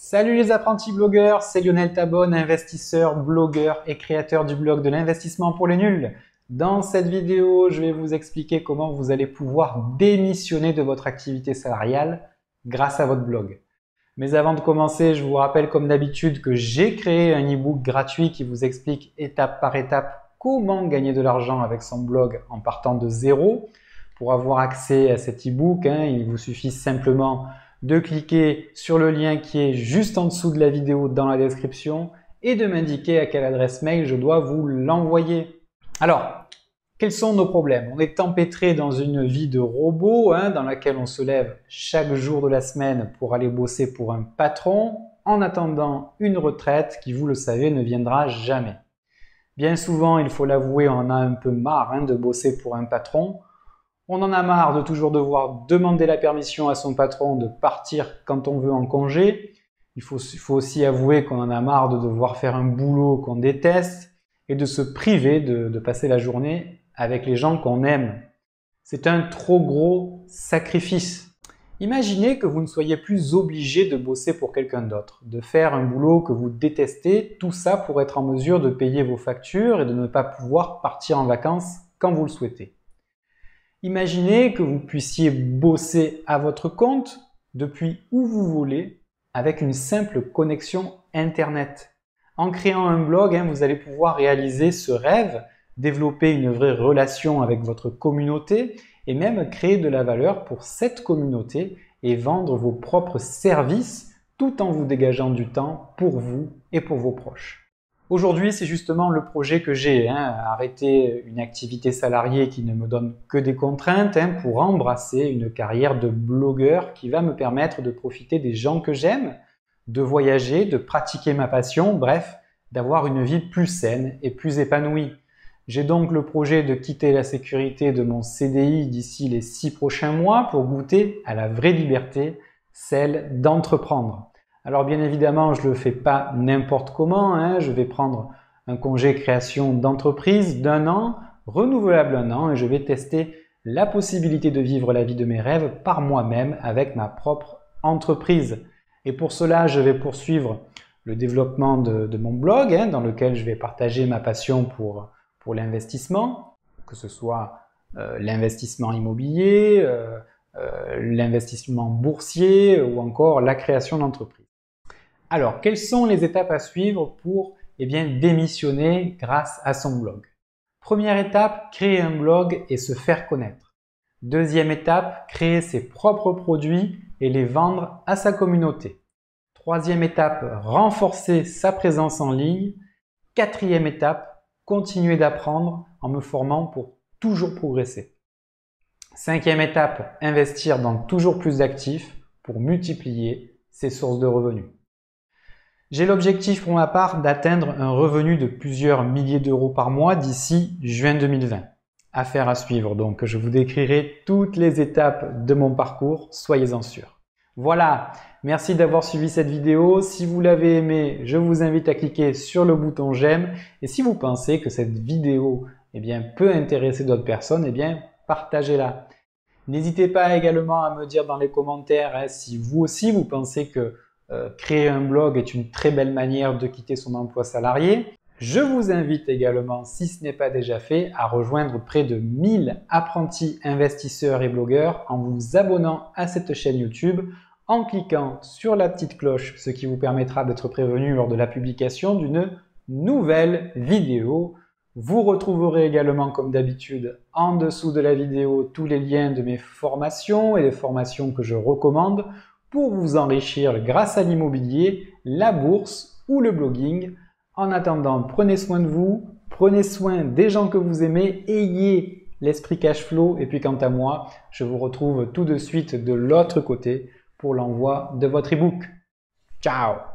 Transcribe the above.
Salut les apprentis blogueurs, c'est Lionel Tabonne, investisseur, blogueur et créateur du blog de l'investissement pour les nuls. Dans cette vidéo, je vais vous expliquer comment vous allez pouvoir démissionner de votre activité salariale grâce à votre blog. Mais avant de commencer, je vous rappelle comme d'habitude que j'ai créé un e-book gratuit qui vous explique étape par étape comment gagner de l'argent avec son blog en partant de zéro. Pour avoir accès à cet e-book, il vous suffit simplement de cliquer sur le lien qui est juste en dessous de la vidéo dans la description et de m'indiquer à quelle adresse mail je dois vous l'envoyer. Alors, quels sont nos problèmes? On est empêtré dans une vie de robot dans laquelle on se lève chaque jour de la semaine pour aller bosser pour un patron en attendant une retraite qui, vous le savez, ne viendra jamais. Bien souvent, il faut l'avouer, on en a un peu marre de bosser pour un patron. On en a marre de toujours devoir demander la permission à son patron de partir quand on veut en congé. Il faut aussi avouer qu'on en a marre de devoir faire un boulot qu'on déteste et de se priver de passer la journée avec les gens qu'on aime. C'est un trop gros sacrifice. Imaginez que vous ne soyez plus obligé de bosser pour quelqu'un d'autre, de faire un boulot que vous détestez, tout ça pour être en mesure de payer vos factures et de ne pas pouvoir partir en vacances quand vous le souhaitez. Imaginez que vous puissiez bosser à votre compte depuis où vous voulez avec une simple connexion Internet. En créant un blog, vous allez pouvoir réaliser ce rêve, développer une vraie relation avec votre communauté et même créer de la valeur pour cette communauté et vendre vos propres services tout en vous dégageant du temps pour vous et pour vos proches. Aujourd'hui, c'est justement le projet que j'ai, arrêter une activité salariée qui ne me donne que des contraintes pour embrasser une carrière de blogueur qui va me permettre de profiter des gens que j'aime, de voyager, de pratiquer ma passion, bref, d'avoir une vie plus saine et plus épanouie. J'ai donc le projet de quitter la sécurité de mon CDI d'ici les 6 prochains mois pour goûter à la vraie liberté, celle d'entreprendre. Alors bien évidemment, je ne le fais pas n'importe comment, je vais prendre un congé création d'entreprise d'1 an, renouvelable 1 an, et je vais tester la possibilité de vivre la vie de mes rêves par moi-même avec ma propre entreprise. Et pour cela, je vais poursuivre le développement de mon blog, dans lequel je vais partager ma passion pour l'investissement, que ce soit l'investissement immobilier, l'investissement boursier ou encore la création d'entreprise. Alors, quelles sont les étapes à suivre pour démissionner grâce à son blog? Première étape, créer un blog et se faire connaître. Deuxième étape, créer ses propres produits et les vendre à sa communauté. Troisième étape, renforcer sa présence en ligne. Quatrième étape, continuer d'apprendre en me formant pour toujours progresser. Cinquième étape, investir dans toujours plus d'actifs pour multiplier ses sources de revenus. J'ai l'objectif pour ma part d'atteindre un revenu de plusieurs milliers d'euros par mois d'ici juin 2020. Affaire à suivre, donc je vous décrirai toutes les étapes de mon parcours, soyez-en sûrs. Voilà, merci d'avoir suivi cette vidéo. Si vous l'avez aimée, je vous invite à cliquer sur le bouton j'aime. Et si vous pensez que cette vidéo peut intéresser d'autres personnes, partagez-la. N'hésitez pas également à me dire dans les commentaires si vous aussi vous pensez que créer un blog est une très belle manière de quitter son emploi salarié. Je vous invite également, si ce n'est pas déjà fait, à rejoindre près de 1000 apprentis investisseurs et blogueurs en vous abonnant à cette chaîne YouTube, en cliquant sur la petite cloche, ce qui vous permettra d'être prévenu lors de la publication d'une nouvelle vidéo. Vous retrouverez également, comme d'habitude, en dessous de la vidéo tous les liens de mes formations et des formations que je recommande pour vous enrichir grâce à l'immobilier, la bourse ou le blogging. En attendant, prenez soin de vous, prenez soin des gens que vous aimez, ayez l'esprit cash flow et puis quant à moi, je vous retrouve tout de suite de l'autre côté pour l'envoi de votre e-book. Ciao!